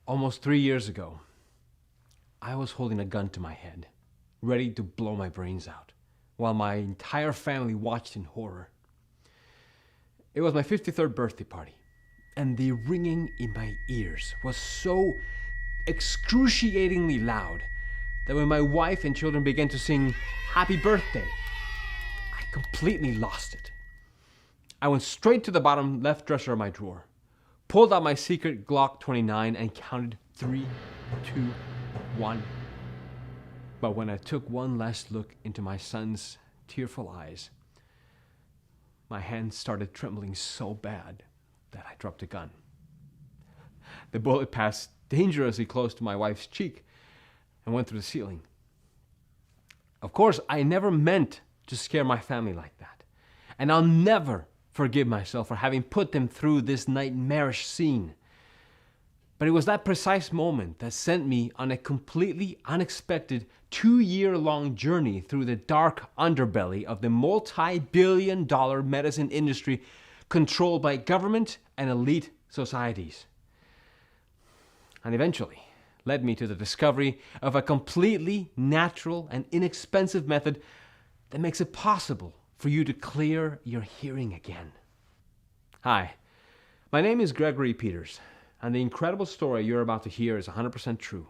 Almost 3 years ago, I was holding a gun to my head, ready to blow my brains out, while my entire family watched in horror. It was my 53rd birthday party, and the ringing in my ears was so excruciatingly loud that when my wife and children began to sing "Happy Birthday," I completely lost it. I went straight to the bottom left dresser of my drawer, pulled out my secret Glock 29 and counted 3, 2, 1. But when I took one last look into my son's tearful eyes, my hand started trembling so bad that I dropped the gun. The bullet passed dangerously close to my wife's cheek and went through the ceiling. Of course, I never meant to scare my family like that, and I'll never forgive myself for having put them through this nightmarish scene. But it was that precise moment that sent me on a completely unexpected 2-year-long journey through the dark underbelly of the multi-billion-dollar medicine industry controlled by government and elite societies. And eventually led me to the discovery of a completely natural and inexpensive method that makes it possible for you to clear your hearing again. Hi, my name is Gregory Peters, and the incredible story you're about to hear is 100% true.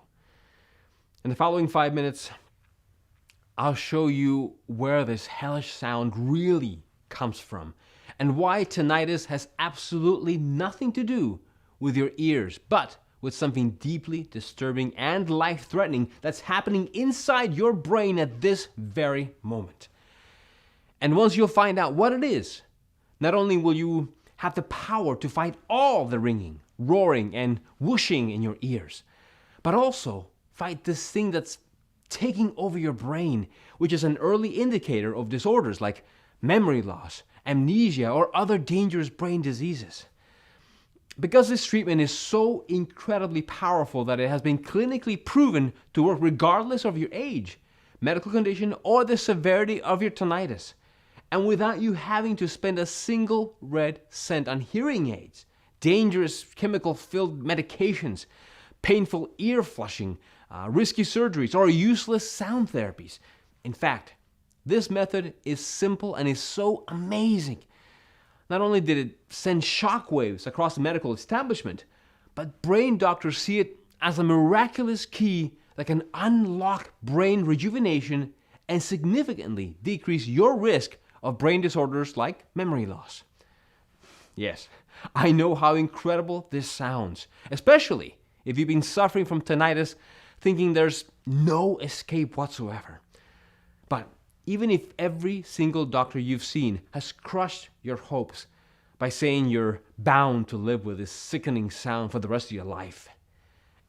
In the following 5 minutes, I'll show you where this hellish sound really comes from and why tinnitus has absolutely nothing to do with your ears, but with something deeply disturbing and life-threatening that's happening inside your brain at this very moment. And once you'll find out what it is, not only will you have the power to fight all the ringing, roaring, and whooshing in your ears, but also fight this thing that's taking over your brain, which is an early indicator of disorders like memory loss, amnesia, or other dangerous brain diseases. Because this treatment is so incredibly powerful that it has been clinically proven to work regardless of your age, medical condition, or the severity of your tinnitus, and without you having to spend a single red cent on hearing aids, dangerous chemical-filled medications, painful ear flushing, risky surgeries, or useless sound therapies. In fact, this method is simple and is so amazing. Not only did it send shockwaves across the medical establishment, but brain doctors see it as a miraculous key that can unlock brain rejuvenation and significantly decrease your risk of brain disorders like memory loss. Yes, I know how incredible this sounds, especially if you've been suffering from tinnitus, thinking there's no escape whatsoever. But even if every single doctor you've seen has crushed your hopes by saying you're bound to live with this sickening sound for the rest of your life,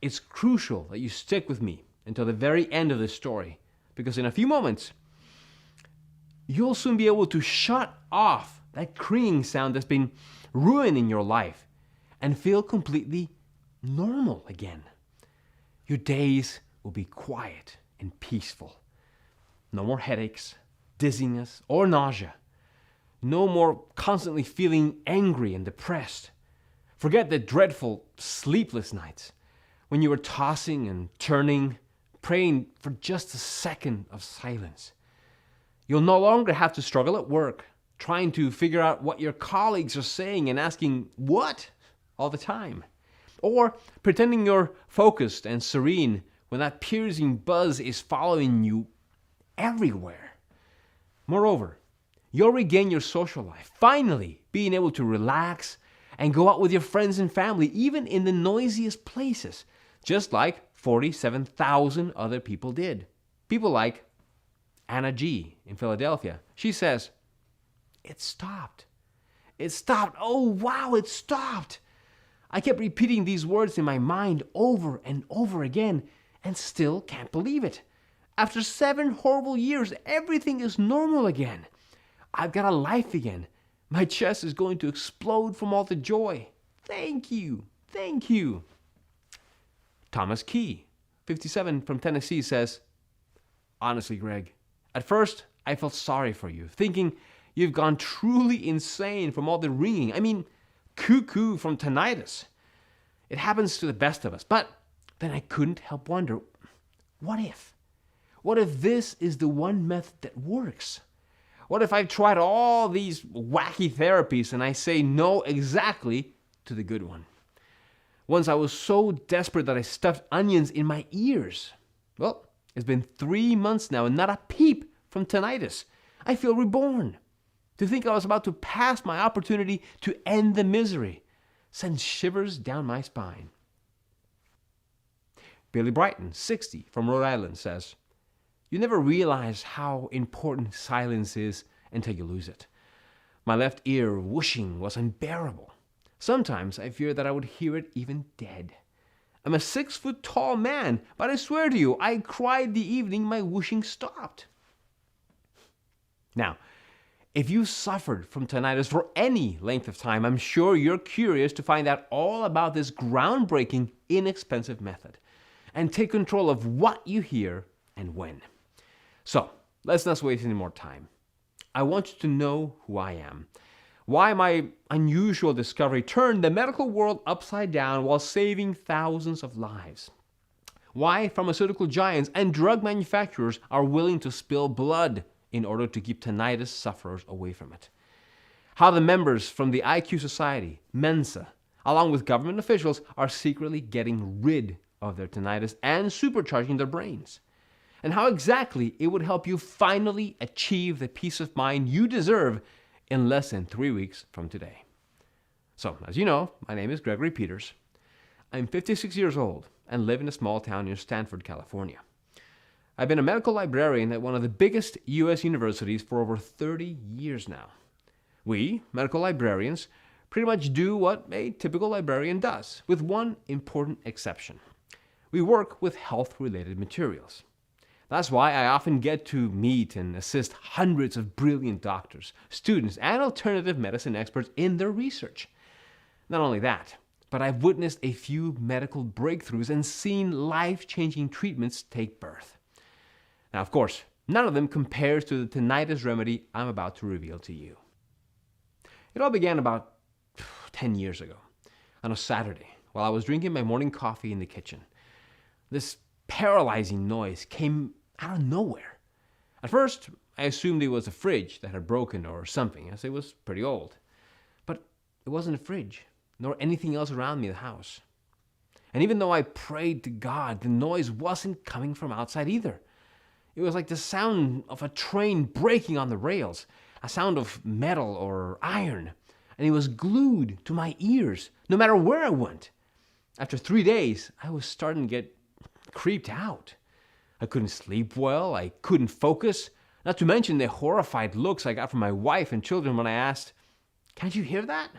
it's crucial that you stick with me until the very end of this story, because in a few moments, you'll soon be able to shut off that creaking sound that's been ruining your life and feel completely normal again. Your days will be quiet and peaceful. No more headaches, dizziness, or nausea. No more constantly feeling angry and depressed. Forget the dreadful sleepless nights when you were tossing and turning, praying for just a second of silence. You'll no longer have to struggle at work, trying to figure out what your colleagues are saying and asking what all the time. Or pretending you're focused and serene when that piercing buzz is following you everywhere. Moreover, you'll regain your social life, finally being able to relax and go out with your friends and family, even in the noisiest places, just like 47,000 other people did. People like Anna G. in Philadelphia. She says, "It stopped. It stopped. Oh, wow, it stopped. I kept repeating these words in my mind over and over again and still can't believe it. After 7 horrible years, everything is normal again. I've got a life again. My chest is going to explode from all the joy. Thank you. Thank you." Thomas Key, 57, from Tennessee, says, "Honestly, Greg, at first I felt sorry for you, thinking you've gone truly insane from all the ringing. I mean, cuckoo from tinnitus. It happens to the best of us. But then I couldn't help wonder, what if? What if this is the one method that works? What if I've tried all these wacky therapies and I say no exactly to the good one? Once I was so desperate that I stuffed onions in my ears. Well, it's been 3 months now and not a peep from tinnitus. I feel reborn. To think I was about to pass my opportunity to end the misery sends shivers down my spine. Billy Brighton, 60, from Rhode Island, says, "You never realize how important silence is until you lose it. My left ear whooshing was unbearable. Sometimes I feared that I would hear it even dead. I'm a 6-foot-tall man, but I swear to you, I cried the evening my whooshing stopped." Now, if you suffered from tinnitus for any length of time, I'm sure you're curious to find out all about this groundbreaking, inexpensive method and take control of what you hear and when. So, let's not waste any more time. I want you to know who I am, why my unusual discovery turned the medical world upside down while saving thousands of lives, why pharmaceutical giants and drug manufacturers are willing to spill blood in order to keep tinnitus sufferers away from it, how the members from the IQ Society, Mensa, along with government officials, are secretly getting rid of their tinnitus and supercharging their brains, and how exactly it would help you finally achieve the peace of mind you deserve in less than 3 weeks from today. So, as you know, my name is Gregory Peters. I'm 56 years old and live in a small town near Stanford, California. I've been a medical librarian at one of the biggest U.S. universities for over 30 years now. We, medical librarians, pretty much do what a typical librarian does, with one important exception. We work with health-related materials. That's why I often get to meet and assist hundreds of brilliant doctors, students, and alternative medicine experts in their research. Not only that, but I've witnessed a few medical breakthroughs and seen life-changing treatments take birth. Now, of course, none of them compares to the tinnitus remedy I'm about to reveal to you. It all began about 10 years ago, on a Saturday, while I was drinking my morning coffee in the kitchen. This paralyzing noise came out of nowhere. At first, I assumed it was a fridge that had broken or something, as it was pretty old. But it wasn't a fridge, nor anything else around me in the house. And even though I prayed to God, the noise wasn't coming from outside either. It was like the sound of a train breaking on the rails, a sound of metal or iron, and it was glued to my ears, no matter where I went. After 3 days, I was starting to get creeped out. I couldn't sleep well, I couldn't focus, not to mention the horrified looks I got from my wife and children when I asked, "Can't you hear that?"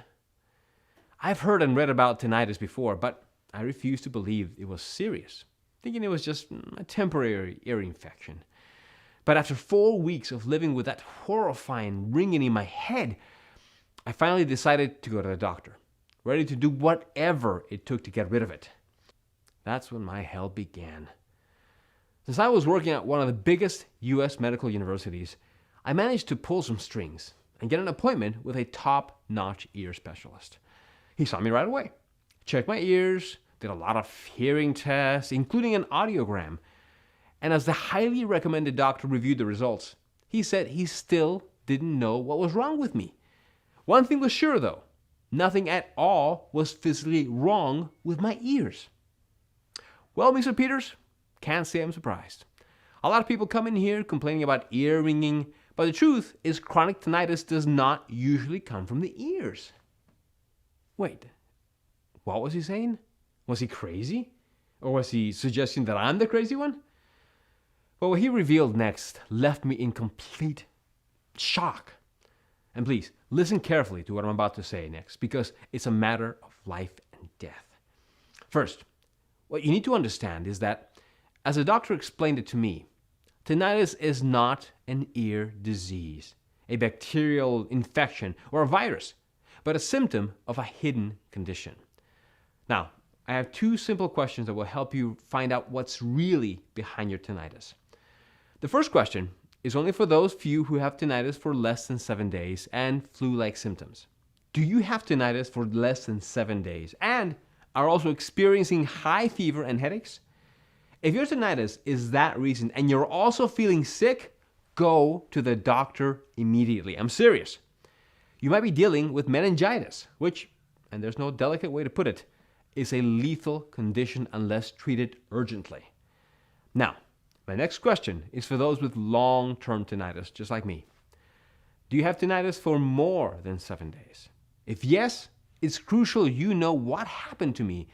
I've heard and read about tinnitus before, but I refused to believe it was serious, thinking it was just a temporary ear infection. But after 4 weeks of living with that horrifying ringing in my head, I finally decided to go to the doctor, ready to do whatever it took to get rid of it. That's when my hell began. Since I was working at one of the biggest U.S. medical universities, I managed to pull some strings and get an appointment with a top-notch ear specialist. He saw me right away, checked my ears, did a lot of hearing tests, including an audiogram. And as the highly recommended doctor reviewed the results, he said he still didn't know what was wrong with me. One thing was sure, though. Nothing at all was physically wrong with my ears. Well, Mr. Peters, can't say I'm surprised. A lot of people come in here complaining about ear ringing, but the truth is chronic tinnitus does not usually come from the ears. Wait, what was he saying? Was he crazy? Or was he suggesting that I'm the crazy one? Well, what he revealed next left me in complete shock. And please, listen carefully to what I'm about to say next, because it's a matter of life and death. First, what you need to understand is that, as the doctor explained it to me, tinnitus is not an ear disease, a bacterial infection, or a virus, but a symptom of a hidden condition. Now, I have 2 simple questions that will help you find out what's really behind your tinnitus. The first question is only for those few who have tinnitus for less than 7 days and flu-like symptoms. Do you have tinnitus for less than 7 days? And are also experiencing high fever and headaches? If your tinnitus is that reason and you're also feeling sick, go to the doctor immediately. I'm serious. You might be dealing with meningitis, which, and there's no delicate way to put it, is a lethal condition unless treated urgently. Now, my next question is for those with long-term tinnitus, just like me. Do you have tinnitus for more than 7 days? If yes, it's crucial you know what happened to me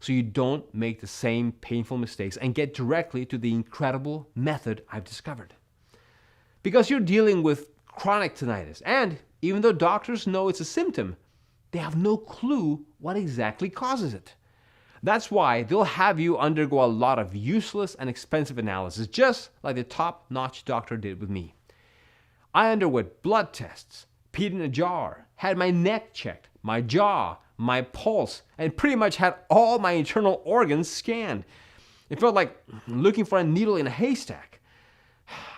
so you don't make the same painful mistakes and get directly to the incredible method I've discovered. Because you're dealing with chronic tinnitus, and even though doctors know it's a symptom, they have no clue what exactly causes it. That's why they'll have you undergo a lot of useless and expensive analysis, just like the top-notch doctor did with me. I underwent blood tests, peed in a jar, had my neck checked, my jaw, my pulse, and pretty much had all my internal organs scanned. It felt like looking for a needle in a haystack.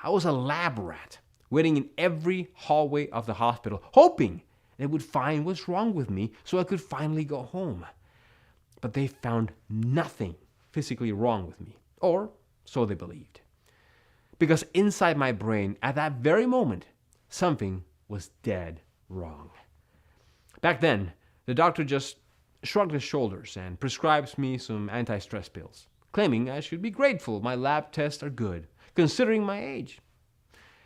I was a lab rat, waiting in every hallway of the hospital, hoping they would find what's wrong with me so I could finally go home. But they found nothing physically wrong with me, or so they believed. Because inside my brain, at that very moment, something was dead wrong. Back then, the doctor just shrugged his shoulders and prescribes me some anti-stress pills, claiming I should be grateful my lab tests are good, considering my age.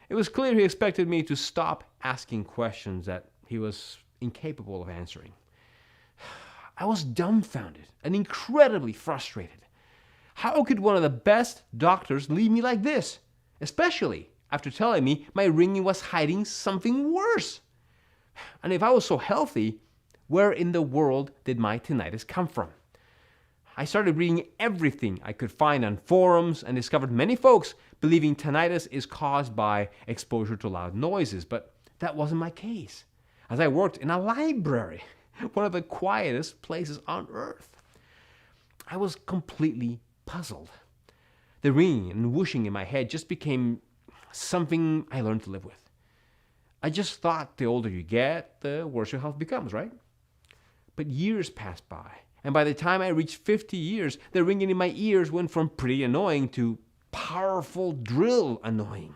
It was clear he expected me to stop asking questions that he was incapable of answering. I was dumbfounded and incredibly frustrated. How could one of the best doctors leave me like this? Especially after telling me my ringing was hiding something worse. And if I was so healthy, where in the world did my tinnitus come from? I started reading everything I could find on forums and discovered many folks believing tinnitus is caused by exposure to loud noises, but that wasn't my case, as I worked in a library, one of the quietest places on earth. I was completely puzzled. The ringing and whooshing in my head just became something I learned to live with. I just thought the older you get, the worse your health becomes, right? But years passed by, and by the time I reached 50 years, the ringing in my ears went from pretty annoying to powerful drill annoying.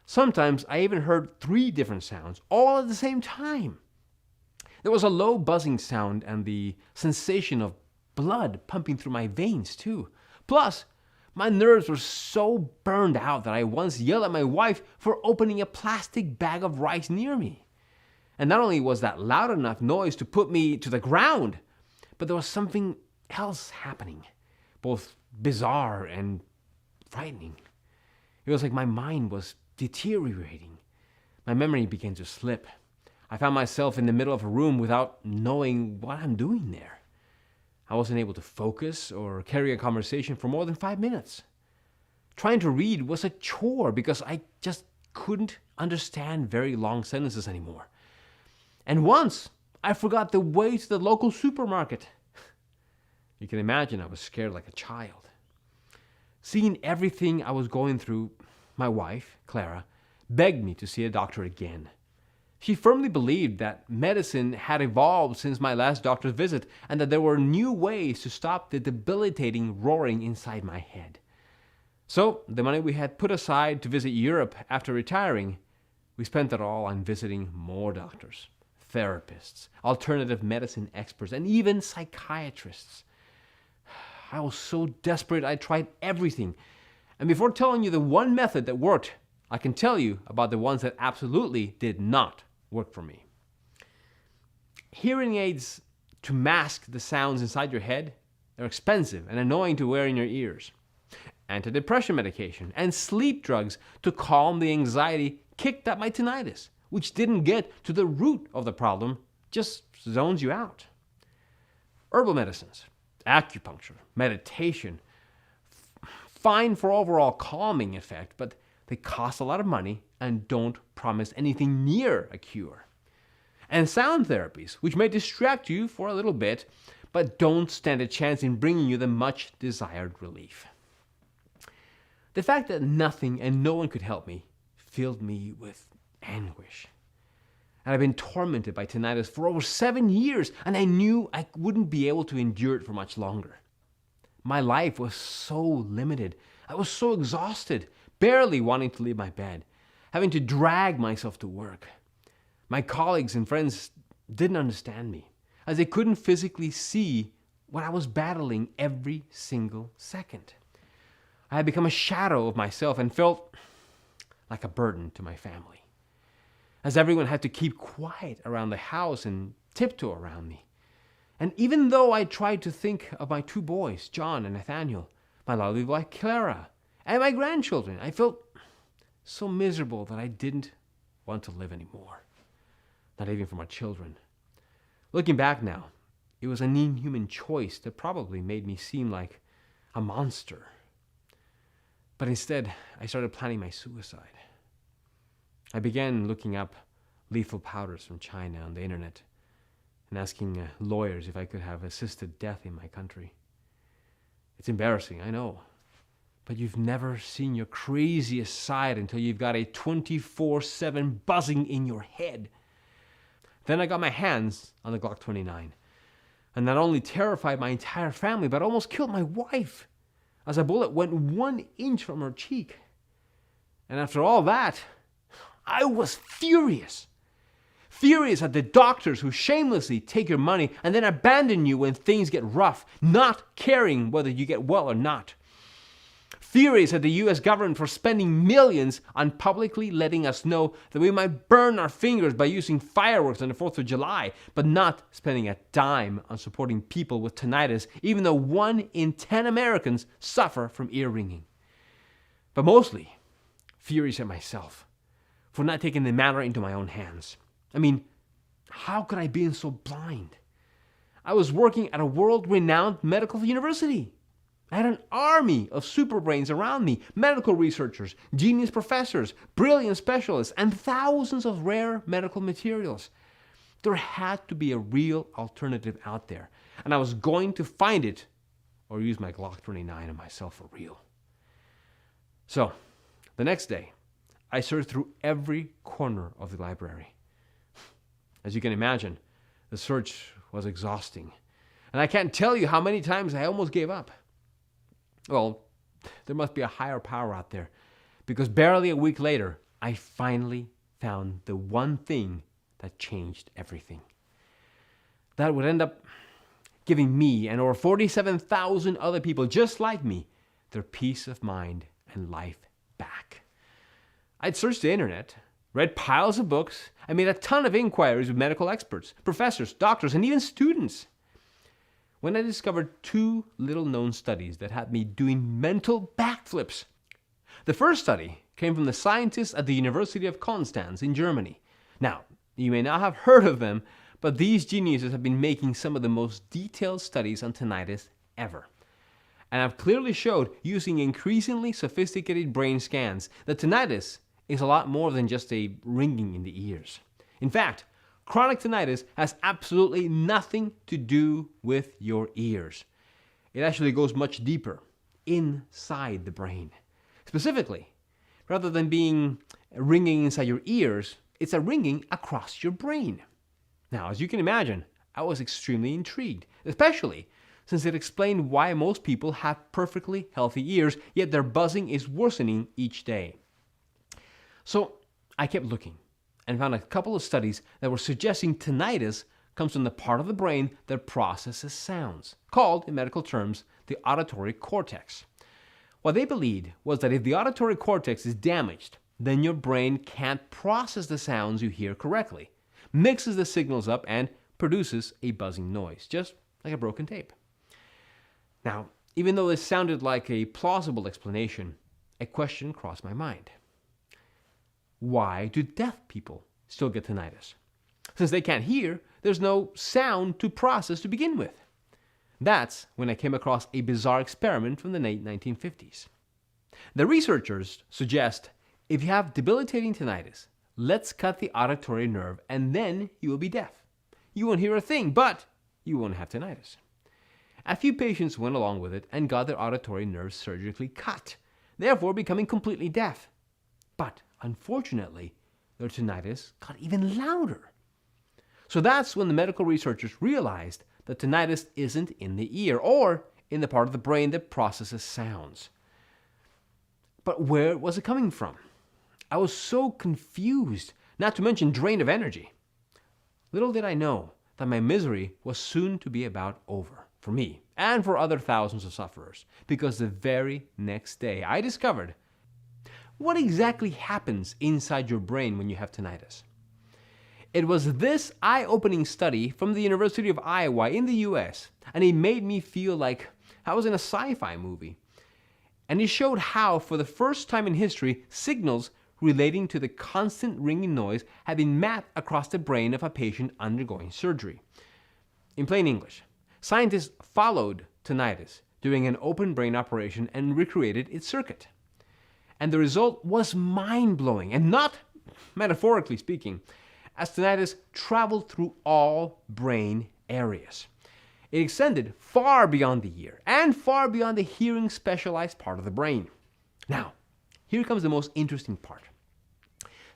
Sometimes I even heard 3 different sounds, all at the same time. There was a low buzzing sound and the sensation of blood pumping through my veins too. Plus, my nerves were so burned out that I once yelled at my wife for opening a plastic bag of rice near me. And not only was that loud enough noise to put me to the ground, but there was something else happening, both bizarre and frightening. It was like my mind was deteriorating. My memory began to slip. I found myself in the middle of a room without knowing what I'm doing there. I wasn't able to focus or carry a conversation for more than 5 minutes. Trying to read was a chore because I just couldn't understand very long sentences anymore. And once, I forgot the way to the local supermarket. You can imagine I was scared like a child. Seeing everything I was going through, my wife, Clara, begged me to see a doctor again. She firmly believed that medicine had evolved since my last doctor's visit and that there were new ways to stop the debilitating roaring inside my head. So, the money we had put aside to visit Europe after retiring, we spent it all on visiting more doctors, therapists, alternative medicine experts, and even psychiatrists. I was so desperate I tried everything. And before telling you the one method that worked, I can tell you about the ones that absolutely did not work for me. Hearing aids to mask the sounds inside your head, they're expensive and annoying to wear in your ears. Antidepressant medication and sleep drugs to calm the anxiety kicked at my tinnitus, which didn't get to the root of the problem, just zones you out. Herbal medicines, acupuncture, meditation, fine for overall calming effect, but they cost a lot of money and don't promise anything near a cure. And sound therapies, which may distract you for a little bit, but don't stand a chance in bringing you the much desired relief. The fact that nothing and no one could help me filled me with anguish. And I've been tormented by tinnitus for over 7 years, and I knew I wouldn't be able to endure it for much longer. My life was so limited. I was so exhausted, barely wanting to leave my bed, having to drag myself to work. My colleagues and friends didn't understand me, as they couldn't physically see what I was battling every single second. I had become a shadow of myself and felt like a burden to my family, as everyone had to keep quiet around the house and tiptoe around me. And even though I tried to think of my 2 boys, John and Nathaniel, my lovely wife Clara, and my grandchildren, I felt so miserable that I didn't want to live anymore. Not even for my children. Looking back now, it was an inhuman choice that probably made me seem like a monster. But instead, I started planning my suicide. I began looking up lethal powders from China on the internet and asking lawyers if I could have assisted death in my country. It's embarrassing, I know, but you've never seen your craziest side until you've got a 24/7 buzzing in your head. Then I got my hands on the Glock 29, and not only terrified my entire family, but almost killed my wife, as a bullet went 1 inch from her cheek. And after all that, I was furious. Furious at the doctors who shamelessly take your money and then abandon you when things get rough, not caring whether you get well or not. Furious at the US government for spending millions on publicly letting us know that we might burn our fingers by using fireworks on the 4th of July, but not spending a dime on supporting people with tinnitus, even though 1 in 10 Americans suffer from ear ringing. But mostly, furious at myself for not taking the matter into my own hands. I mean, how could I be so blind? I was working at a world-renowned medical university. I had an army of superbrains around me, medical researchers, genius professors, brilliant specialists, and thousands of rare medical materials. There had to be a real alternative out there, and I was going to find it or use my Glock 29 on myself for real. So, the next day, I searched through every corner of the library. As you can imagine, the search was exhausting, and I can't tell you how many times I almost gave up. Well, there must be a higher power out there, because barely a week later, I finally found the one thing that changed everything. That would end up giving me and over 47,000 other people just like me their peace of mind and life back. I'd searched the internet, read piles of books, and made a ton of inquiries with medical experts, professors, doctors, and even students. When I discovered 2 little-known studies that had me doing mental backflips. The first study came from the scientists at the University of Konstanz in Germany. Now, you may not have heard of them, but these geniuses have been making some of the most detailed studies on tinnitus ever. And have clearly showed, using increasingly sophisticated brain scans, that tinnitus is a lot more than just a ringing in the ears. In fact, chronic tinnitus has absolutely nothing to do with your ears. It actually goes much deeper, inside the brain. Specifically, rather than being ringing inside your ears, it's a ringing across your brain. Now, as you can imagine, I was extremely intrigued, especially since it explained why most people have perfectly healthy ears, yet their buzzing is worsening each day. So I kept looking and found a couple of studies that were suggesting tinnitus comes from the part of the brain that processes sounds, called, in medical terms, the auditory cortex. What they believed was that if the auditory cortex is damaged, then your brain can't process the sounds you hear correctly, mixes the signals up, and produces a buzzing noise, just like a broken tape. Now, even though this sounded like a plausible explanation, a question crossed my mind. Why do deaf people still get tinnitus? Since they can't hear, there's no sound to process to begin with. That's when I came across a bizarre experiment from the late 1950s. The researchers suggest if you have debilitating tinnitus, let's cut the auditory nerve and then you will be deaf. You won't hear a thing, but you won't have tinnitus. A few patients went along with it and got their auditory nerves surgically cut, therefore becoming completely deaf. But unfortunately, their tinnitus got even louder. So that's when the medical researchers realized that tinnitus isn't in the ear or in the part of the brain that processes sounds. But where was it coming from? I was so confused, not to mention drained of energy. Little did I know that my misery was soon to be about over for me and for other thousands of sufferers, because the very next day I discovered what exactly happens inside your brain when you have tinnitus. It was this eye-opening study from the University of Iowa in the US, and it made me feel like I was in a sci-fi movie. And it showed how, for the first time in history, signals relating to the constant ringing noise had been mapped across the brain of a patient undergoing surgery. In plain English, scientists followed tinnitus during an open brain operation and recreated its circuit. And the result was mind-blowing, and not metaphorically speaking, as tinnitus traveled through all brain areas. It extended far beyond the ear and far beyond the hearing specialized part of the brain. Now, here comes the most interesting part.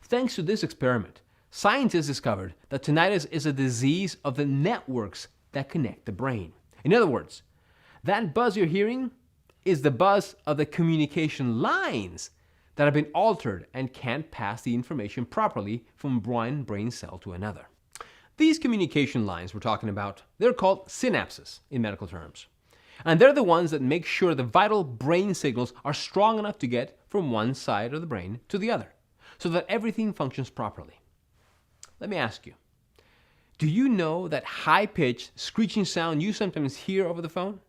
Thanks to this experiment, scientists discovered that tinnitus is a disease of the networks that connect the brain. In other words, that buzz you're hearing is the buzz of the communication lines that have been altered and can't pass the information properly from one brain cell to another. These communication lines we're talking about, they're called synapses in medical terms. And they're the ones that make sure the vital brain signals are strong enough to get from one side of the brain to the other, so that everything functions properly. Let me ask you, do you know that high-pitched screeching sound you sometimes hear over the phone?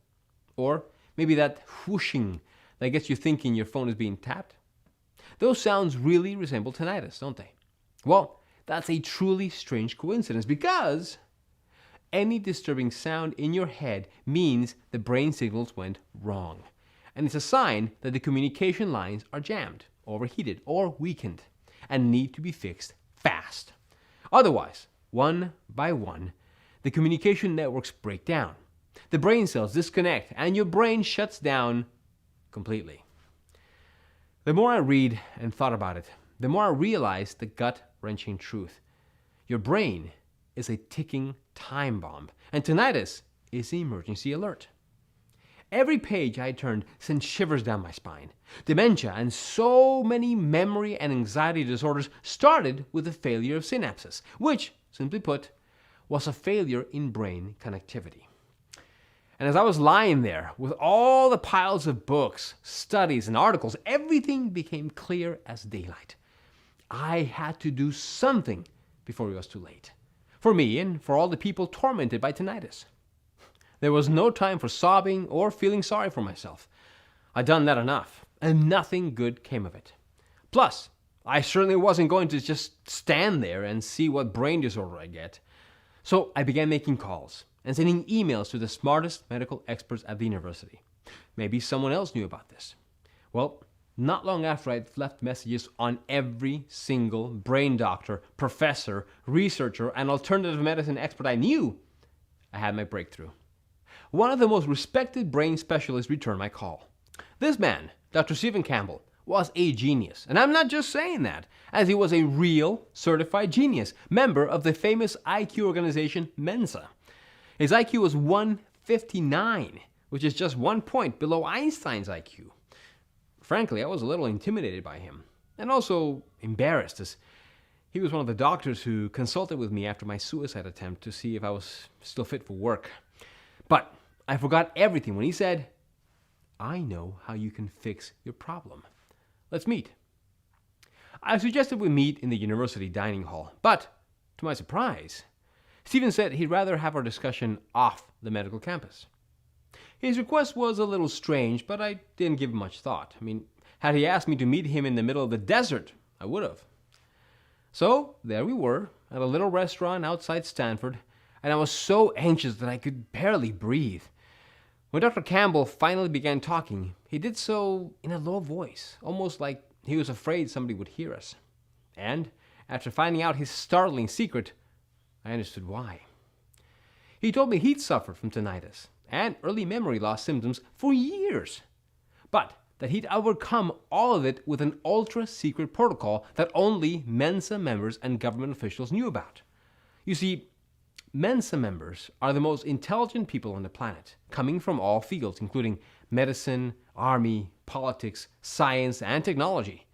Or maybe that whooshing that gets you thinking your phone is being tapped? Those sounds really resemble tinnitus, don't they? Well, that's a truly strange coincidence, because any disturbing sound in your head means the brain signals went wrong. And it's a sign that the communication lines are jammed, overheated, or weakened, and need to be fixed fast. Otherwise, one by one, the communication networks break down. The brain cells disconnect, and your brain shuts down completely. The more I read and thought about it, the more I realized the gut-wrenching truth. Your brain is a ticking time bomb, and tinnitus is the emergency alert. Every page I turned sent shivers down my spine. Dementia and so many memory and anxiety disorders started with a failure of synapses, which, simply put, was a failure in brain connectivity. And as I was lying there with all the piles of books, studies, and articles, everything became clear as daylight. I had to do something before it was too late. For me and for all the people tormented by tinnitus. There was no time for sobbing or feeling sorry for myself. I'd done that enough, and nothing good came of it. Plus, I certainly wasn't going to just stand there and see what brain disorder I get. So I began making calls and sending emails to the smartest medical experts at the university. Maybe someone else knew about this. Well, not long after I'd left messages on every single brain doctor, professor, researcher, and alternative medicine expert I knew, I had my breakthrough. One of the most respected brain specialists returned my call. This man, Dr. Stephen Campbell, was a genius. And I'm not just saying that, as he was a real certified genius, member of the famous IQ organization Mensa. His IQ was 159, which is just 1 point below Einstein's IQ. Frankly, I was a little intimidated by him, and also embarrassed, as he was one of the doctors who consulted with me after my suicide attempt to see if I was still fit for work. But I forgot everything when he said, "I know how you can fix your problem. Let's meet." I suggested we meet in the university dining hall, but to my surprise, Stephen said he'd rather have our discussion off the medical campus. His request was a little strange, but I didn't give much thought. Had he asked me to meet him in the middle of the desert, I would have. So there we were, at a little restaurant outside Stanford, and I was so anxious that I could barely breathe. When Dr. Campbell finally began talking, he did so in a low voice, almost like he was afraid somebody would hear us. And after finding out his startling secret, I understood why. He told me he'd suffered from tinnitus and early memory loss symptoms for years, but that he'd overcome all of it with an ultra-secret protocol that only Mensa members and government officials knew about. You see, Mensa members are the most intelligent people on the planet, coming from all fields, including medicine, army, politics, science, and technology.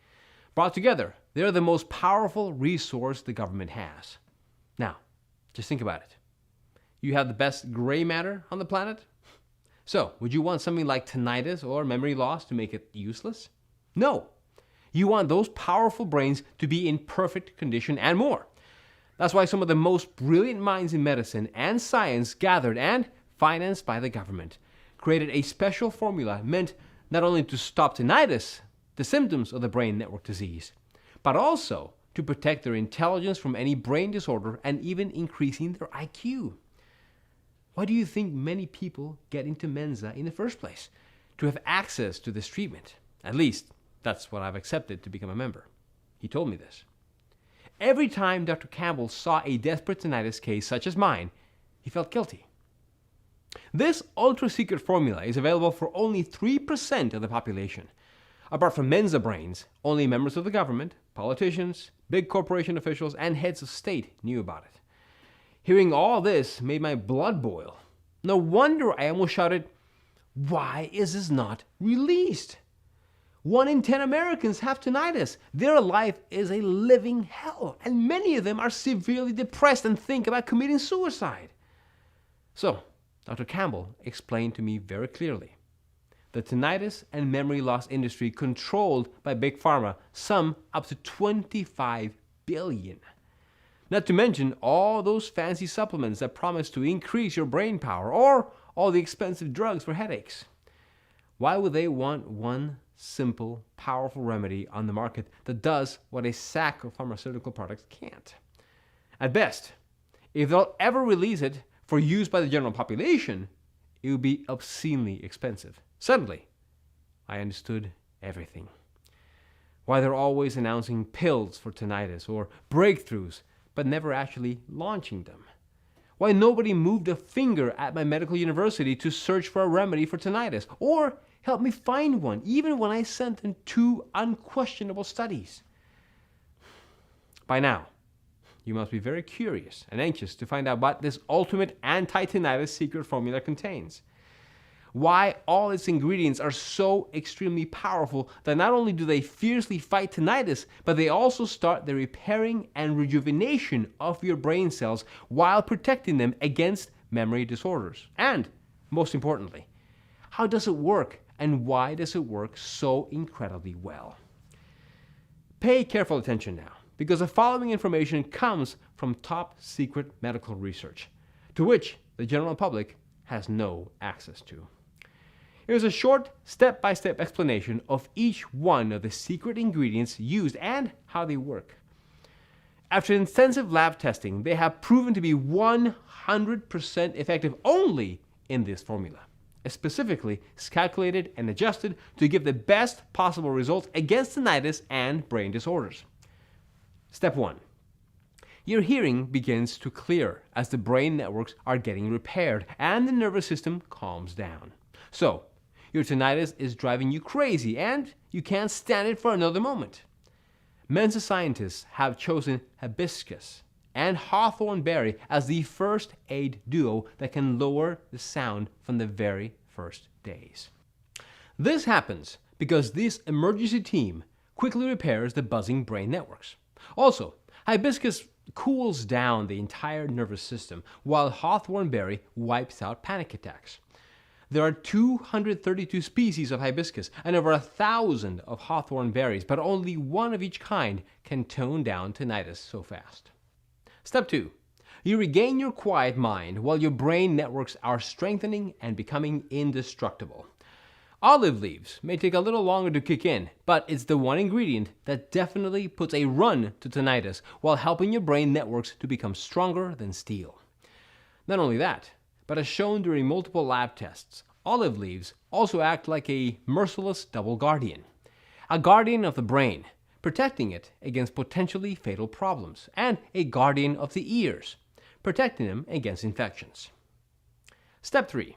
Brought together, they're the most powerful resource the government has. Now, just think about it. You have the best gray matter on the planet? So, would you want something like tinnitus or memory loss to make it useless? No. You want those powerful brains to be in perfect condition and more. That's why some of the most brilliant minds in medicine and science gathered and, financed by the government, created a special formula meant not only to stop tinnitus, the symptoms of the brain network disease, but also to protect their intelligence from any brain disorder and even increasing their IQ. Why do you think many people get into Mensa in the first place? To have access to this treatment. At least, that's what I've accepted to become a member. He told me this. Every time Dr. Campbell saw a desperate tinnitus case such as mine, he felt guilty. This ultra-secret formula is available for only 3% of the population. Apart from Mensa brains, only members of the government, politicians, big corporation officials, and heads of state knew about it. Hearing all this made my blood boil. No wonder I almost shouted, "Why is this not released? 1 in 10 Americans have tinnitus. Their life is a living hell, and many of them are severely depressed and think about committing suicide." So, Dr. Campbell explained to me very clearly. The tinnitus and memory loss industry controlled by Big Pharma sum up to $25 billion. Not to mention all those fancy supplements that promise to increase your brain power or all the expensive drugs for headaches. Why would they want one simple, powerful remedy on the market that does what a sack of pharmaceutical products can't? At best, if they'll ever release it for use by the general population, it would be obscenely expensive. Suddenly, I understood everything. Why they're always announcing pills for tinnitus or breakthroughs, but never actually launching them. Why nobody moved a finger at my medical university to search for a remedy for tinnitus or help me find one, even when I sent them 2 unquestionable studies. By now, you must be very curious and anxious to find out what this ultimate anti-tinnitus secret formula contains. Why all its ingredients are so extremely powerful that not only do they fiercely fight tinnitus, but they also start the repairing and rejuvenation of your brain cells while protecting them against memory disorders. And, most importantly, how does it work and why does it work so incredibly well? Pay careful attention now, because the following information comes from top secret medical research, to which the general public has no access to. Here's a short step-by-step explanation of each one of the secret ingredients used and how they work. After intensive lab testing, they have proven to be 100% effective only in this formula. Specifically, it's calculated and adjusted to give the best possible results against tinnitus and brain disorders. Step 1. Your hearing begins to clear as the brain networks are getting repaired and the nervous system calms down. So, your tinnitus is driving you crazy and you can't stand it for another moment. Mensa scientists have chosen hibiscus and hawthorn berry as the first aid duo that can lower the sound from the very first days. This happens because this emergency team quickly repairs the buzzing brain networks. Also, hibiscus cools down the entire nervous system, while hawthorn berry wipes out panic attacks. There are 232 species of hibiscus and over 1,000 of hawthorn berries, but only one of each kind can tone down tinnitus so fast. Step 2. You regain your quiet mind while your brain networks are strengthening and becoming indestructible. Olive leaves may take a little longer to kick in, but it's the one ingredient that definitely puts a run to tinnitus while helping your brain networks to become stronger than steel. Not only that, but as shown during multiple lab tests, olive leaves also act like a merciless double guardian. A guardian of the brain, protecting it against potentially fatal problems, and a guardian of the ears, protecting them against infections. Step 3.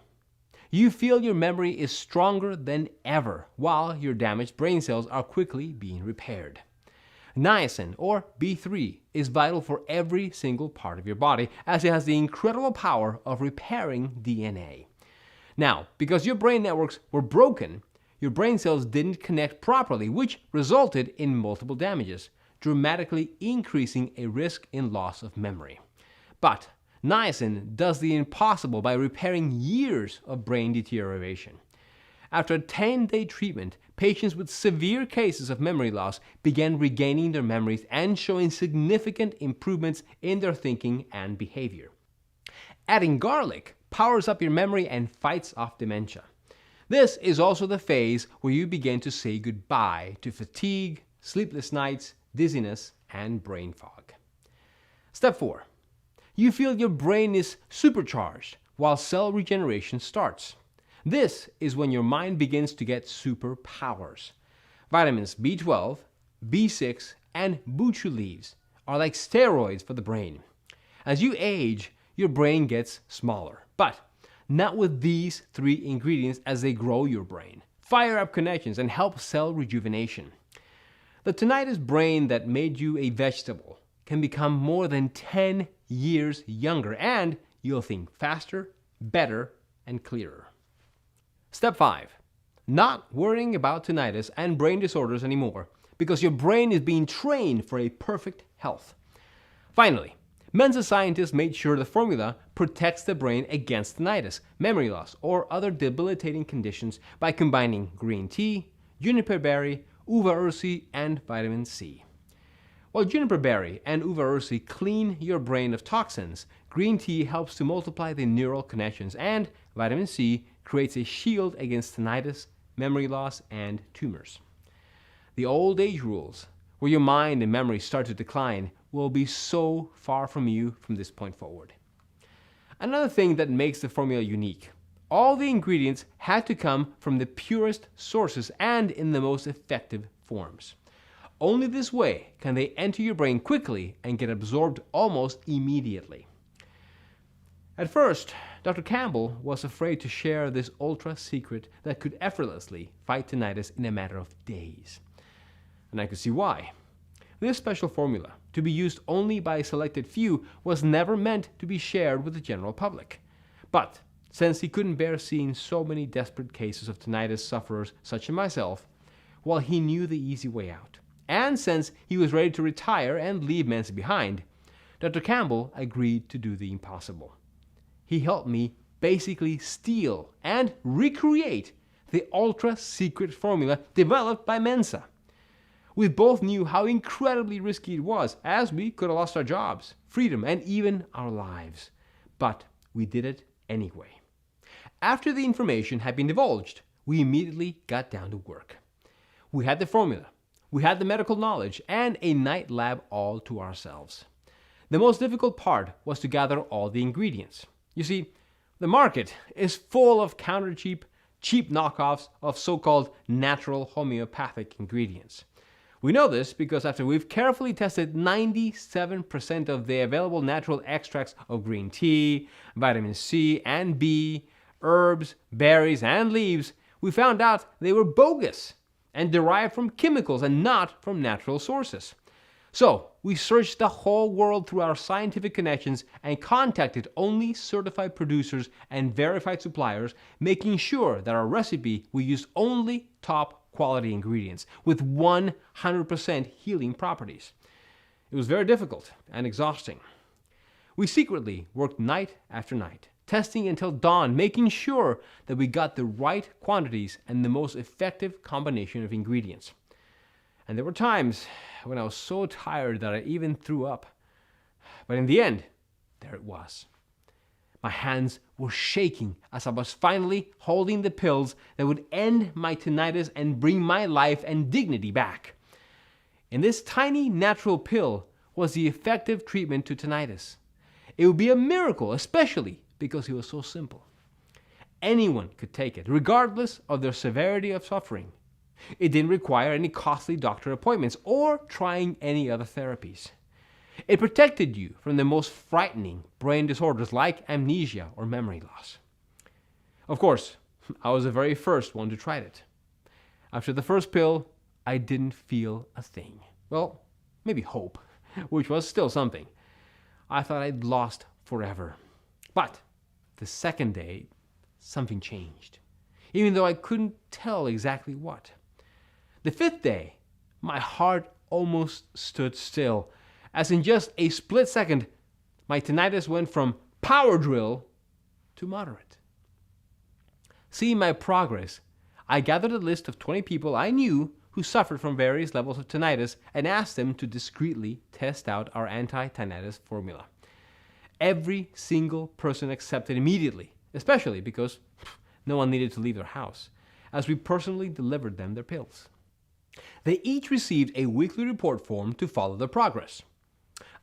You feel your memory is stronger than ever while your damaged brain cells are quickly being repaired. Niacin, or B3, is vital for every single part of your body, as it has the incredible power of repairing DNA. Now, because your brain networks were broken, your brain cells didn't connect properly, which resulted in multiple damages, dramatically increasing a risk in loss of memory. But niacin does the impossible by repairing years of brain deterioration. After a 10-day treatment, patients with severe cases of memory loss began regaining their memories and showing significant improvements in their thinking and behavior. Adding garlic powers up your memory and fights off dementia. This is also the phase where you begin to say goodbye to fatigue, sleepless nights, dizziness, and brain fog. Step 4. You feel your brain is supercharged while cell regeneration starts. This is when your mind begins to get superpowers. Vitamins B12, B6, and buchu leaves are like steroids for the brain. As you age, your brain gets smaller, but not with these 3 ingredients as they grow your brain, fire up connections, and help cell rejuvenation. The tinnitus brain that made you a vegetable can become more than 10 years younger, and you'll think faster, better, and clearer. Step 5. Not worrying about tinnitus and brain disorders anymore, because your brain is being trained for a perfect health. Finally, Mensa scientists made sure the formula protects the brain against tinnitus, memory loss, or other debilitating conditions by combining green tea, juniper berry, uva ursi, and vitamin C. While juniper berry and uva ursi clean your brain of toxins, green tea helps to multiply the neural connections, and vitamin C creates a shield against tinnitus, memory loss, and tumors. The old age rules, where your mind and memory start to decline, will be so far from you from this point forward. Another thing that makes the formula unique: all the ingredients had to come from the purest sources and in the most effective forms. Only this way can they enter your brain quickly and get absorbed almost immediately. At first, Dr. Campbell was afraid to share this ultra secret that could effortlessly fight tinnitus in a matter of days. And I could see why. This special formula, to be used only by a selected few, was never meant to be shared with the general public. But since he couldn't bear seeing so many desperate cases of tinnitus sufferers such as myself, while he knew the easy way out, and since he was ready to retire and leave Mensa behind, Dr. Campbell agreed to do the impossible. He helped me basically steal and recreate the ultra-secret formula developed by Mensa. We both knew how incredibly risky it was, as we could have lost our jobs, freedom, and even our lives. But we did it anyway. After the information had been divulged, we immediately got down to work. We had the formula, we had the medical knowledge, and a night lab all to ourselves. The most difficult part was to gather all the ingredients. You see, the market is full of cheap knockoffs of so-called natural homeopathic ingredients. We know this because after we've carefully tested 97% of the available natural extracts of green tea, vitamin C and B, herbs, berries, and leaves, we found out they were bogus and derived from chemicals and not from natural sources. So we searched the whole world through our scientific connections and contacted only certified producers and verified suppliers, making sure that our recipe we used only top quality ingredients with 100% healing properties. It was very difficult and exhausting. We secretly worked night after night, testing until dawn, making sure that we got the right quantities and the most effective combination of ingredients. And there were times when I was so tired that I even threw up. But in the end, there it was. My hands were shaking as I was finally holding the pills that would end my tinnitus and bring my life and dignity back. In this tiny natural pill was the effective treatment to tinnitus. It would be a miracle, especially because it was so simple. Anyone could take it, regardless of their severity of suffering. It didn't require any costly doctor appointments or trying any other therapies. It protected you from the most frightening brain disorders like amnesia or memory loss. Of course, I was the very first one to try it. After the first pill, I didn't feel a thing. Well, maybe hope, which was still something. I thought I'd lost forever. But the second day, something changed, even though I couldn't tell exactly what. The fifth day, my heart almost stood still, as in just a split second, my tinnitus went from power drill to moderate. Seeing my progress, I gathered a list of 20 people I knew who suffered from various levels of tinnitus and asked them to discreetly test out our anti-tinnitus formula. Every single person accepted immediately, especially because no one needed to leave their house, as we personally delivered them their pills. They each received a weekly report form to follow their progress.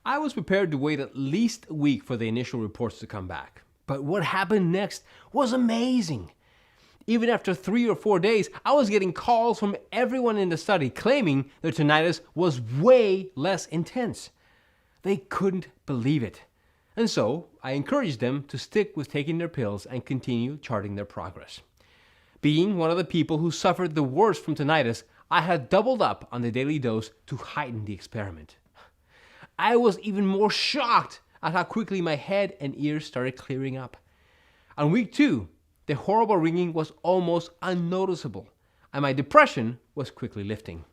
I was prepared to wait at least a week for the initial reports to come back. But what happened next was amazing. Even after 3 or 4 days, I was getting calls from everyone in the study claiming their tinnitus was way less intense. They couldn't believe it. And so I encouraged them to stick with taking their pills and continue charting their progress. Being one of the people who suffered the worst from tinnitus, I had doubled up on the daily dose to heighten the experiment. I was even more shocked at how quickly my head and ears started clearing up. On week 2, the horrible ringing was almost unnoticeable, and my depression was quickly lifting.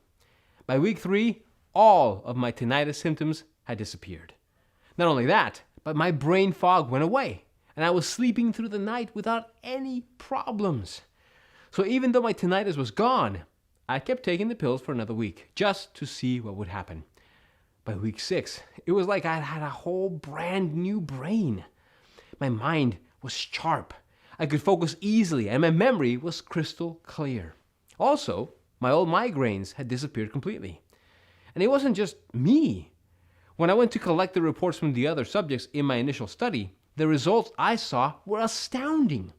By week 3, all of my tinnitus symptoms had disappeared. Not only that, but my brain fog went away, and I was sleeping through the night without any problems. So even though my tinnitus was gone, I kept taking the pills for another week, just to see what would happen. By week 6, it was like I had a whole brand new brain. My mind was sharp. I could focus easily, and my memory was crystal clear. Also, my old migraines had disappeared completely. And it wasn't just me. When I went to collect the reports from the other subjects in my initial study, the results I saw were astounding.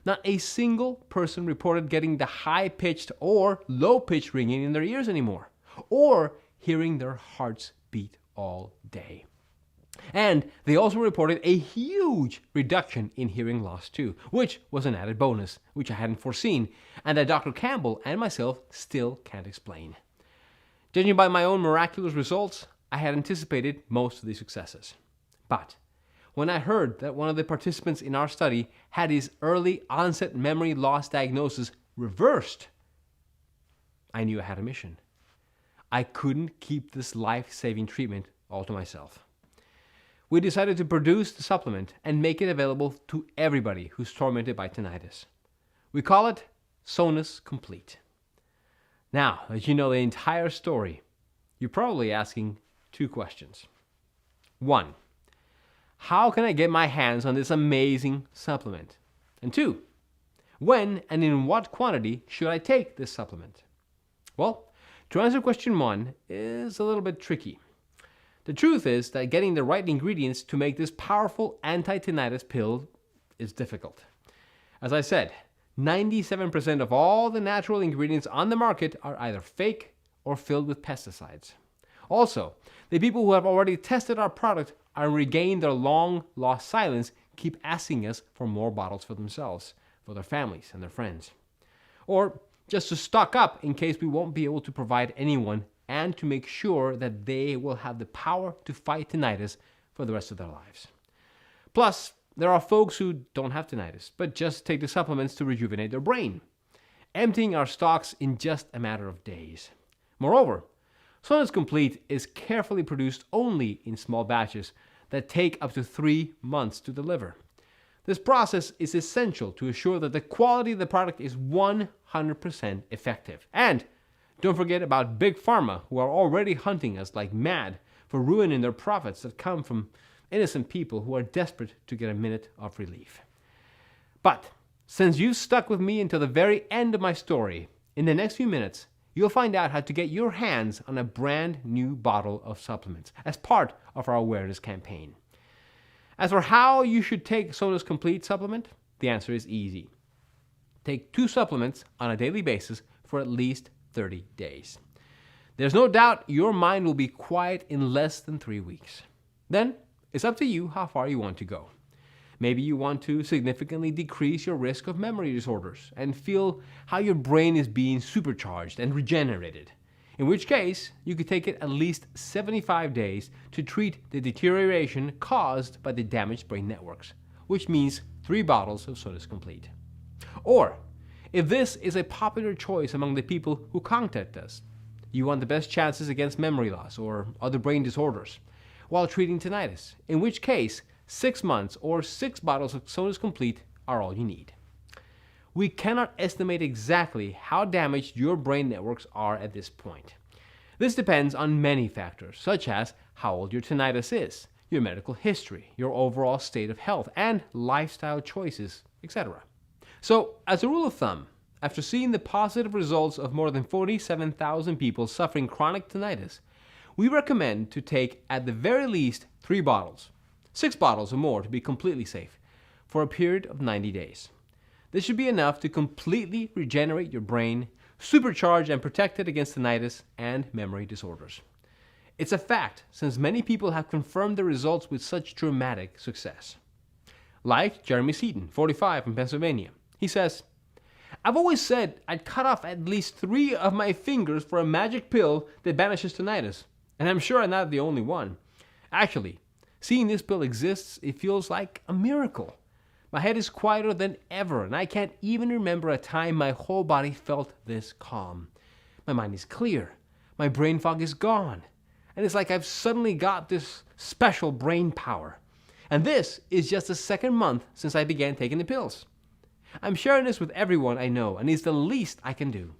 Not a single person reported getting the high-pitched or low-pitched ringing in their ears anymore, or hearing their hearts beat all day. And they also reported a huge reduction in hearing loss too, which was an added bonus, which I hadn't foreseen, and that Dr. Campbell and myself still can't explain. Judging by my own miraculous results, I had anticipated most of these successes. But when I heard that one of the participants in our study had his early onset memory loss diagnosis reversed, I knew I had a mission. I couldn't keep this life-saving treatment all to myself. We decided to produce the supplement and make it available to everybody who's tormented by tinnitus. We call it Sonus Complete. Now, as you know the entire story, you're probably asking 2 questions. 1, how can I get my hands on this amazing supplement? And 2, when and in what quantity should I take this supplement? Well, to answer question 1 is a little bit tricky. The truth is that getting the right ingredients to make this powerful anti-tinnitus pill is difficult. As I said, 97% of all the natural ingredients on the market are either fake or filled with pesticides. Also, the people who have already tested our product and regained their long-lost silence keep asking us for more bottles for themselves, for their families and their friends. Or just to stock up in case we won't be able to provide anyone, and to make sure that they will have the power to fight tinnitus for the rest of their lives. Plus, there are folks who don't have tinnitus, but just take the supplements to rejuvenate their brain, emptying our stocks in just a matter of days. Moreover, Sonus Complete is carefully produced only in small batches that take up to 3 months to deliver. This process is essential to assure that the quality of the product is 100% effective. And don't forget about Big Pharma, who are already hunting us like mad for ruining their profits that come from innocent people who are desperate to get a minute of relief. But since you've stuck with me until the very end of my story, in the next few minutes, you'll find out how to get your hands on a brand new bottle of supplements as part of our awareness campaign. As for how you should take Sonus Complete supplement, the answer is easy. Take 2 supplements on a daily basis for at least 30 days. There's no doubt your mind will be quiet in less than 3 weeks. Then, it's up to you how far you want to go. Maybe you want to significantly decrease your risk of memory disorders and feel how your brain is being supercharged and regenerated. in which case you could take it at least 75 days to treat the deterioration caused by the damaged brain networks, which means 3 bottles of Sonus Complete. Or, if this is a popular choice among the people who contact us, you want the best chances against memory loss or other brain disorders while treating tinnitus, in which case 6 months or 6 bottles of Sonus Complete are all you need. We cannot estimate exactly how damaged your brain networks are at this point. This depends on many factors, such as how old your tinnitus is, your medical history, your overall state of health, and lifestyle choices, etc. So, as a rule of thumb, after seeing the positive results of more than 47,000 people suffering chronic tinnitus, we recommend to take at the very least 3 bottles, 6 bottles or more to be completely safe, for a period of 90 days. This should be enough to completely regenerate your brain, supercharge and protect it against tinnitus and memory disorders. It's a fact, since many people have confirmed the results with such dramatic success. Like Jeremy Seaton, 45, from Pennsylvania. He says, "I've always said I'd cut off at least 3 of my fingers for a magic pill that banishes tinnitus, and I'm sure I'm not the only one. Actually, seeing this pill exists, it feels like a miracle. My head is quieter than ever, and I can't even remember a time my whole body felt this calm. My mind is clear, my brain fog is gone, and it's like I've suddenly got this special brain power. And this is just the 2nd month since I began taking the pills. I'm sharing this with everyone I know, and it's the least I can do."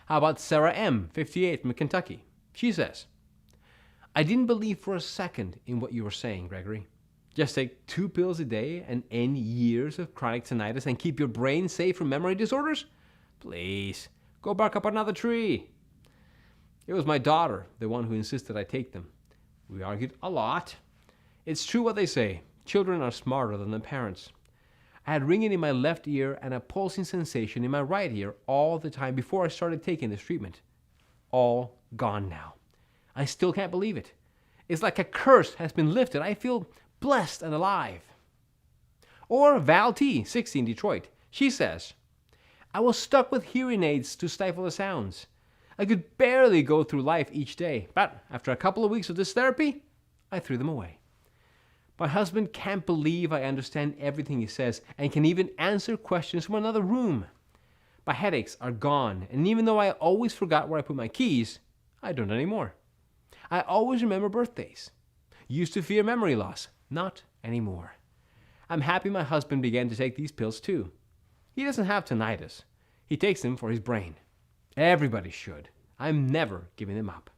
How about Sarah M., 58, from Kentucky? She says, "I didn't believe for a second in what you were saying, Gregory. Just take 2 pills a day and end years of chronic tinnitus and keep your brain safe from memory disorders? Please, go bark up another tree." It was my daughter, the one who insisted I take them. We argued a lot. It's true what they say, children are smarter than their parents. I had ringing in my left ear and a pulsing sensation in my right ear all the time before I started taking this treatment. All gone now. I still can't believe it. It's like a curse has been lifted. I feel blessed and alive." Or Val T., 60, in Detroit. She says, "I was stuck with hearing aids to stifle the sounds. I could barely go through life each day, but after a couple of weeks of this therapy, I threw them away. My husband can't believe I understand everything he says and can even answer questions from another room. My headaches are gone, and even though I always forgot where I put my keys, I don't anymore. I always remember birthdays. Used to fear memory loss. Not anymore. I'm happy my husband began to take these pills too. He doesn't have tinnitus. He takes them for his brain. Everybody should. I'm never giving them up."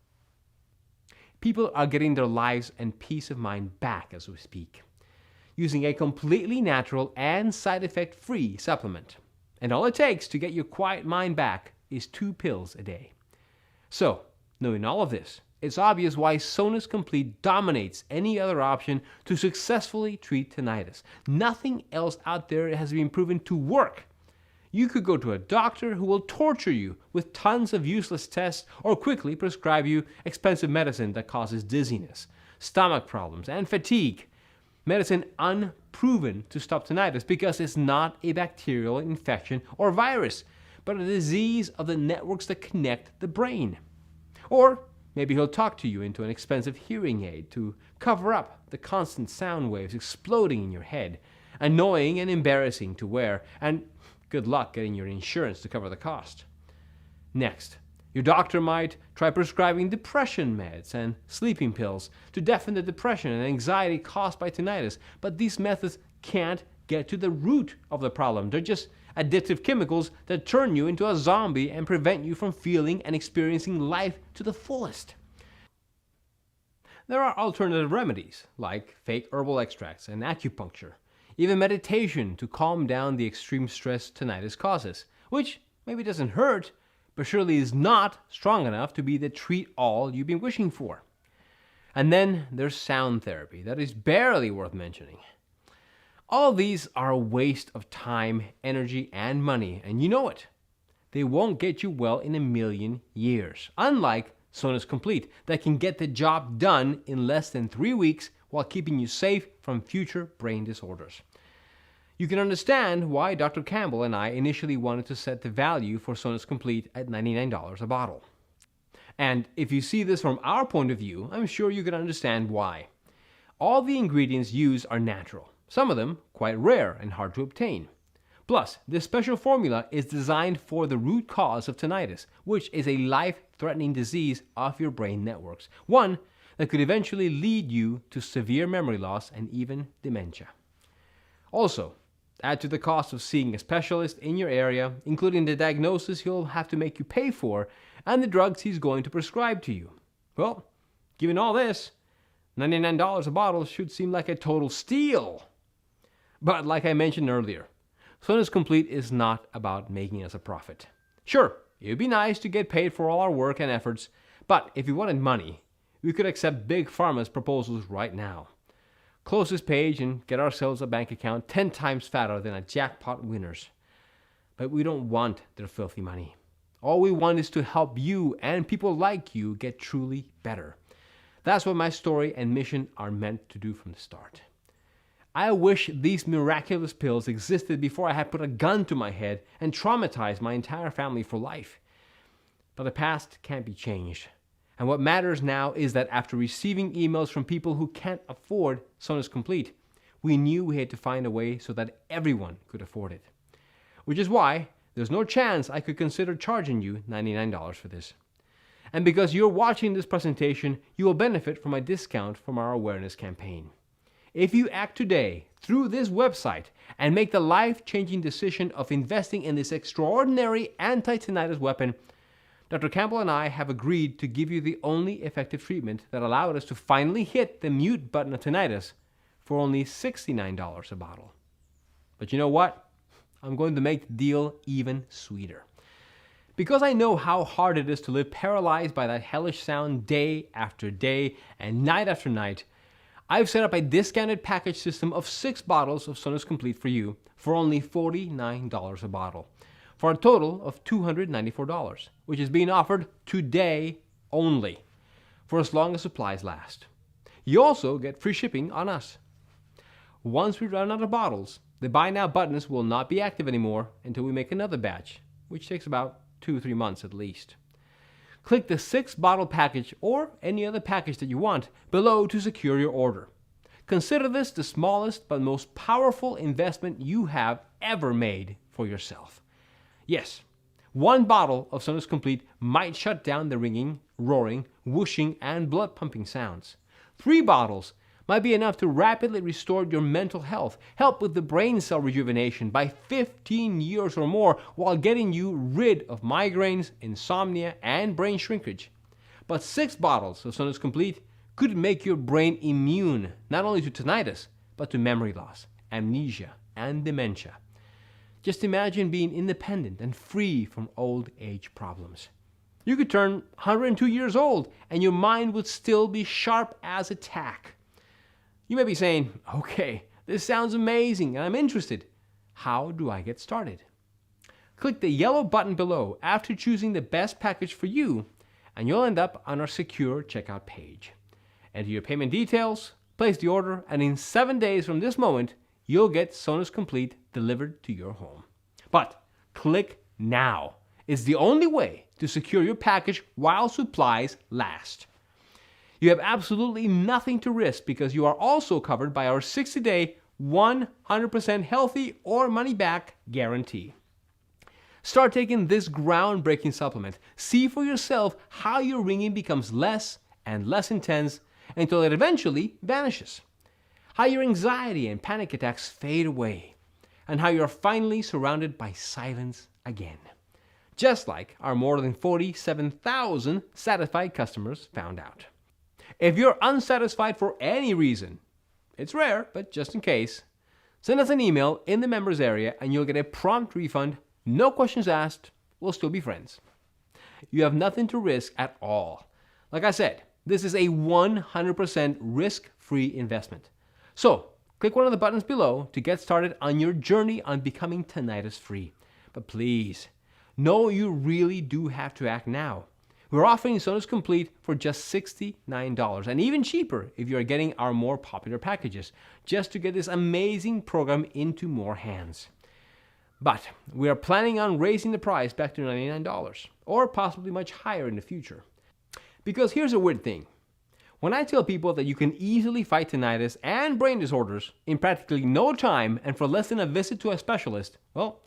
People are getting their lives and peace of mind back as we speak, using a completely natural and side effect free supplement. And all it takes to get your quiet mind back is 2 pills a day. So, knowing all of this, it's obvious why Sonus Complete dominates any other option to successfully treat tinnitus. Nothing else out there has been proven to work. You could go to a doctor who will torture you with tons of useless tests or quickly prescribe you expensive medicine that causes dizziness, stomach problems, and fatigue. Medicine unproven to stop tinnitus because it's not a bacterial infection or virus, but a disease of the networks that connect the brain. Or maybe he'll talk to you into an expensive hearing aid to cover up the constant sound waves exploding in your head, annoying and embarrassing to wear, and good luck getting your insurance to cover the cost. Next, your doctor might try prescribing depression meds and sleeping pills to deafen the depression and anxiety caused by tinnitus, but these methods can't get to the root of the problem. They're just addictive chemicals that turn you into a zombie and prevent you from feeling and experiencing life to the fullest. There are alternative remedies, like fake herbal extracts and acupuncture, even meditation to calm down the extreme stress tinnitus causes, which maybe doesn't hurt, but surely is not strong enough to be the treat-all you've been wishing for. And then there's sound therapy that is barely worth mentioning. All of these are a waste of time, energy, and money, and you know it. They won't get you well in a million years, unlike Sonus Complete, that can get the job done in less than 3 weeks while keeping you safe from future brain disorders. You can understand why Dr. Campbell and I initially wanted to set the value for Sonus Complete at $99 a bottle. And if you see this from our point of view, I'm sure you can understand why. All the ingredients used are natural, some of them quite rare and hard to obtain. Plus, this special formula is designed for the root cause of tinnitus, which is a life-threatening disease of your brain networks, one that could eventually lead you to severe memory loss and even dementia. Also, add to the cost of seeing a specialist in your area, including the diagnosis he'll have to make you pay for and the drugs he's going to prescribe to you. Well, given all this, $99 a bottle should seem like a total steal. But like I mentioned earlier, Tinnitus Complete is not about making us a profit. Sure, it would be nice to get paid for all our work and efforts, but if we wanted money, we could accept Big Pharma's proposals right now. Close this page and get ourselves a bank account 10 times fatter than a jackpot winner's. But we don't want their filthy money. All we want is to help you and people like you get truly better. That's what my story and mission are meant to do from the start. I wish these miraculous pills existed before I had put a gun to my head and traumatized my entire family for life. But the past can't be changed. And what matters now is that after receiving emails from people who can't afford Tinnitus Complete, we knew we had to find a way so that everyone could afford it. Which is why there's no chance I could consider charging you $99 for this. And because you're watching this presentation, you will benefit from a discount from our awareness campaign. If you act today through this website and make the life-changing decision of investing in this extraordinary anti-tinnitus weapon, Dr. Campbell and I have agreed to give you the only effective treatment that allowed us to finally hit the mute button of tinnitus for only $69 a bottle. But you know what? I'm going to make the deal even sweeter. Because I know how hard it is to live paralyzed by that hellish sound day after day and night after night, I've set up a discounted package system of 6 bottles of Tinnitus Complete for you for only $49 a bottle, for a total of $294, which is being offered today only, for as long as supplies last. You also get free shipping on us. Once we run out of bottles, the Buy Now buttons will not be active anymore until we make another batch, which takes about 2 or 3 months at least. Click the 6-bottle package or any other package that you want below to secure your order. Consider this the smallest but most powerful investment you have ever made for yourself. Yes, 1 bottle of Tinnitus Complete might shut down the ringing, roaring, whooshing, and blood-pumping sounds. 3 bottles might be enough to rapidly restore your mental health, help with the brain cell rejuvenation by 15 years or more while getting you rid of migraines, insomnia, and brain shrinkage. But 6 bottles of Tinnitus Complete could make your brain immune not only to tinnitus, but to memory loss, amnesia, and dementia. Just imagine being independent and free from old age problems. You could turn 102 years old and your mind would still be sharp as a tack. You may be saying, okay, this sounds amazing and I'm interested. How do I get started? Click the yellow button below after choosing the best package for you, and you'll end up on our secure checkout page. Enter your payment details, place the order, and in 7 days from this moment, you'll get Tinnitus Complete delivered to your home. But click now. It's the only way to secure your package while supplies last. You have absolutely nothing to risk because you are also covered by our 60-day, 100% healthy or money-back guarantee. Start taking this groundbreaking supplement. See for yourself how your ringing becomes less and less intense until it eventually vanishes. How your anxiety and panic attacks fade away. And how you're finally surrounded by silence again. Just like our more than 47,000 satisfied customers found out. If you're unsatisfied for any reason, it's rare, but just in case, send us an email in the members area and you'll get a prompt refund, no questions asked, we'll still be friends. You have nothing to risk at all. Like I said, this is a 100% risk-free investment. So, click one of the buttons below to get started on your journey on becoming tinnitus-free. But please, know you really do have to act now. We're offering Tinnitus Complete for just $69 and even cheaper if you're getting our more popular packages, just to get this amazing program into more hands. But we are planning on raising the price back to $99 or possibly much higher in the future. Because here's a weird thing. When I tell people that you can easily fight tinnitus and brain disorders in practically no time and for less than a visit to a specialist, well,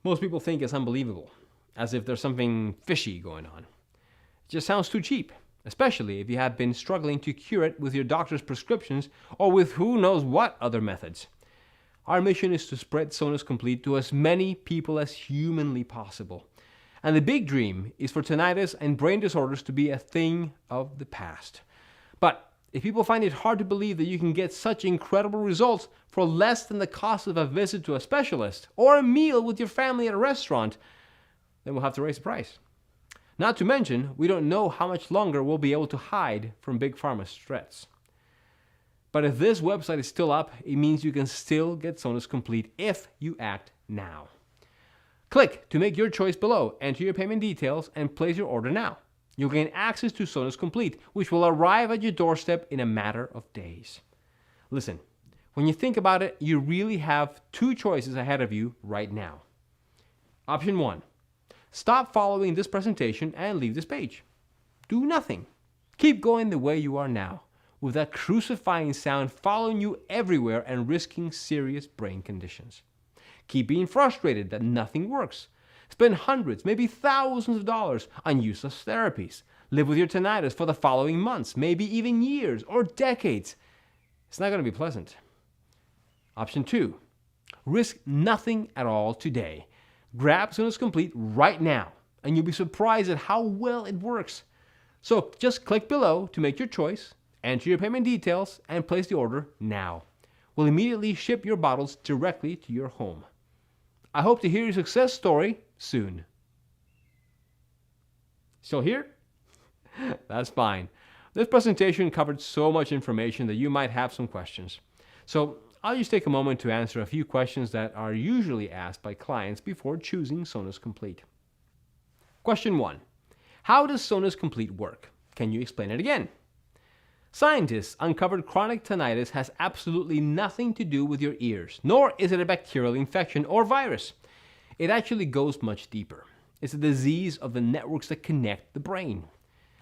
most people think it's unbelievable, as if there's something fishy going on. It just sounds too cheap, especially if you have been struggling to cure it with your doctor's prescriptions or with who knows what other methods. Our mission is to spread Sonus Complete to as many people as humanly possible. And the big dream is for tinnitus and brain disorders to be a thing of the past. But if people find it hard to believe that you can get such incredible results for less than the cost of a visit to a specialist or a meal with your family at a restaurant, then we'll have to raise the price. Not to mention, we don't know how much longer we'll be able to hide from Big Pharma's threats. But if this website is still up, it means you can still get Sonus Complete if you act now. Click to make your choice below, enter your payment details, and place your order now. You'll gain access to Sonus Complete, which will arrive at your doorstep in a matter of days. Listen, when you think about it, you really have two choices ahead of you right now. Option 1. Stop following this presentation and leave this page. Do nothing. Keep going the way you are now, with that crucifying sound following you everywhere and risking serious brain conditions. Keep being frustrated that nothing works. Spend hundreds, maybe thousands of dollars on useless therapies. Live with your tinnitus for the following months, maybe even years or decades. It's not going to be pleasant. Option 2. Risk nothing at all today. Grab Sonus Complete right now, and you'll be surprised at how well it works. So just click below to make your choice, enter your payment details, and place the order now. We'll immediately ship your bottles directly to your home. I hope to hear your success story soon. Still here? That's fine. This presentation covered so much information that you might have some questions. So I'll just take a moment to answer a few questions that are usually asked by clients before choosing Sonus Complete. Question 1. How does Sonus Complete work? Can you explain it again? Scientists uncovered chronic tinnitus has absolutely nothing to do with your ears, nor is it a bacterial infection or virus. It actually goes much deeper. It's a disease of the networks that connect the brain.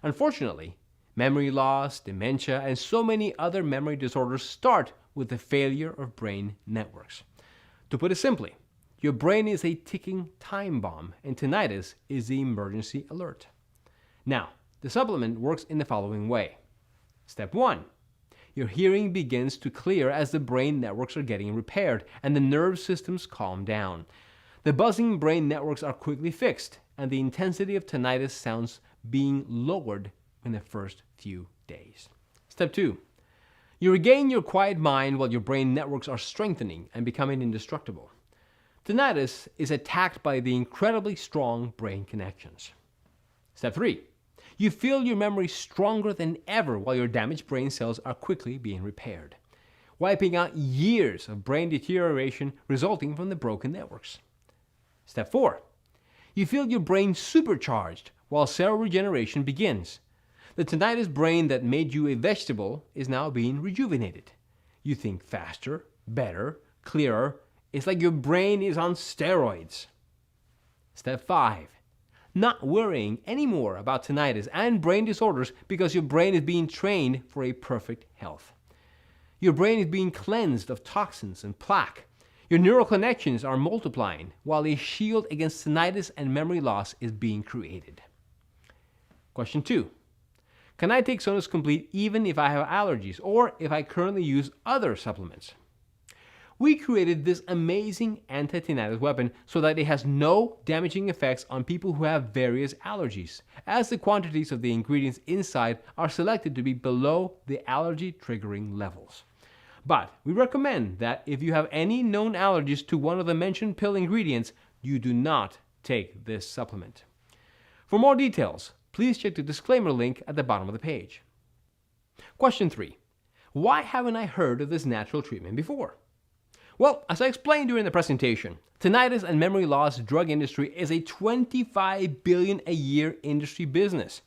Unfortunately, memory loss, dementia, and so many other memory disorders start with the failure of brain networks. To put it simply, your brain is a ticking time bomb, and tinnitus is the emergency alert. Now, the supplement works in the following way. Step 1. Your hearing begins to clear as the brain networks are getting repaired and the nerve systems calm down. The buzzing brain networks are quickly fixed, and the intensity of tinnitus sounds being lowered in the first few days. Step 2. You regain your quiet mind while your brain networks are strengthening and becoming indestructible. Tinnitus is attacked by the incredibly strong brain connections. Step 3. You feel your memory stronger than ever while your damaged brain cells are quickly being repaired, wiping out years of brain deterioration resulting from the broken networks. Step 4. You feel your brain supercharged while cell regeneration begins. The tinnitus brain that made you a vegetable is now being rejuvenated. You think faster, better, clearer. It's like your brain is on steroids. Step 5. Not worrying anymore about tinnitus and brain disorders because your brain is being trained for a perfect health. Your brain is being cleansed of toxins and plaque. Your neural connections are multiplying while a shield against tinnitus and memory loss is being created. Question 2. Can I take Sonus Complete even if I have allergies or if I currently use other supplements? We created this amazing anti-tinnitus weapon so that it has no damaging effects on people who have various allergies, as the quantities of the ingredients inside are selected to be below the allergy triggering levels. But we recommend that if you have any known allergies to one of the mentioned pill ingredients, you do not take this supplement. For more details, please check the disclaimer link at the bottom of the page. Question 3. Why haven't I heard of this natural treatment before? Well, as I explained during the presentation, tinnitus and memory loss drug industry is a $25 billion a year industry business.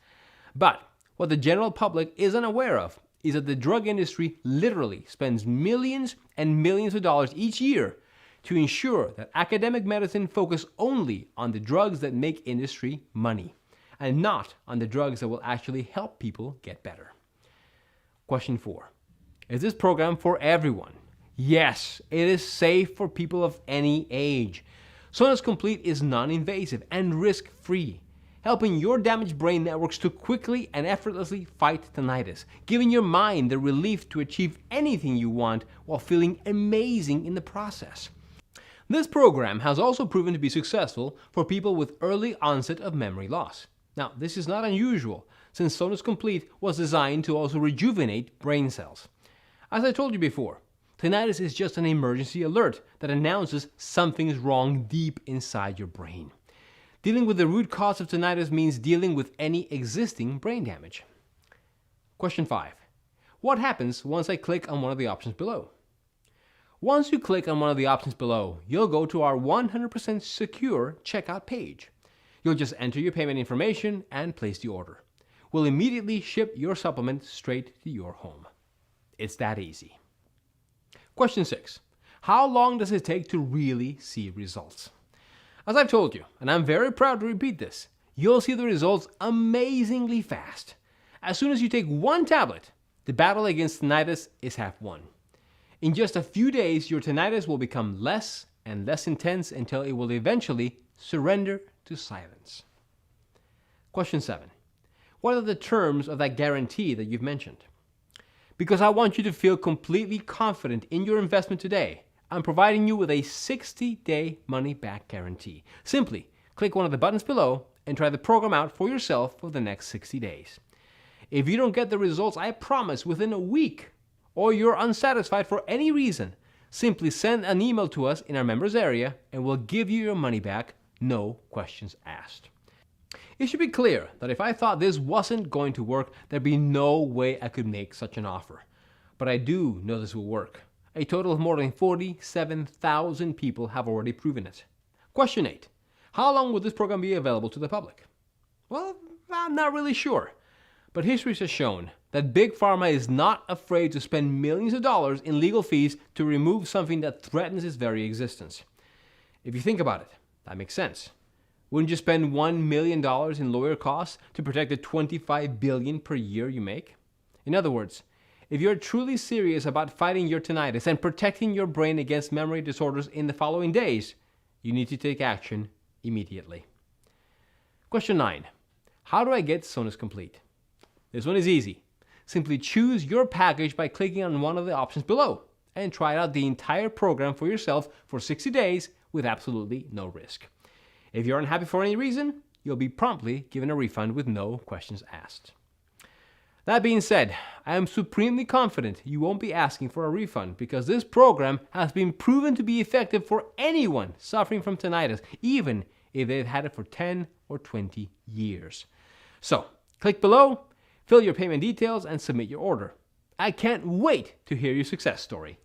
But what the general public isn't aware of is that the drug industry literally spends millions and millions of dollars each year to ensure that academic medicine focus only on the drugs that make industry money. and not on the drugs that will actually help people get better. Question 4. Is this program for everyone? Yes, it is safe for people of any age. Sonus Complete is non-invasive and risk-free, helping your damaged brain networks to quickly and effortlessly fight tinnitus, giving your mind the relief to achieve anything you want while feeling amazing in the process. This program has also proven to be successful for people with early onset of memory loss. Now, this is not unusual, since Sonus Complete was designed to also rejuvenate brain cells. As I told you before, tinnitus is just an emergency alert that announces something is wrong deep inside your brain. Dealing with the root cause of tinnitus means dealing with any existing brain damage. Question 5. What happens once I click on one of the options below? Once you click on one of the options below, you'll go to our 100% secure checkout page. You'll just enter your payment information and place the order. We'll immediately ship your supplement straight to your home. It's that easy. Question 6. How long does it take to really see results? As I've told you, and I'm very proud to repeat this, you'll see the results amazingly fast. As soon as you take one tablet, the battle against tinnitus is half won. In just a few days, your tinnitus will become less and less intense until it will eventually surrender to silence. Question 7. What are the terms of that guarantee that you've mentioned? Because I want you to feel completely confident in your investment today, I'm providing you with a 60-day money-back guarantee. Simply click one of the buttons below and try the program out for yourself for the next 60 days. If you don't get the results I promise within a week, or you're unsatisfied for any reason, simply send an email to us in our members area and we'll give you your money back, no questions asked. It should be clear that if I thought this wasn't going to work, there'd be no way I could make such an offer. But I do know this will work. A total of more than 47,000 people have already proven it. Question 8. How long will this program be available to the public? Well, I'm not really sure. But history has shown that Big Pharma is not afraid to spend millions of dollars in legal fees to remove something that threatens its very existence. If you think about it, that makes sense. Wouldn't you spend $1 million in lawyer costs to protect the $25 billion per year you make? In other words, if you're truly serious about fighting your tinnitus and protecting your brain against memory disorders in the following days, you need to take action immediately. Question 9. How do I get Sonus Complete? This one is easy. Simply choose your package by clicking on one of the options below and try out the entire program for yourself for 60 days with absolutely no risk. If you're unhappy for any reason, you'll be promptly given a refund with no questions asked. That being said, I am supremely confident you won't be asking for a refund because this program has been proven to be effective for anyone suffering from tinnitus, even if they've had it for 10 or 20 years. So, click below, fill your payment details, and submit your order. I can't wait to hear your success story.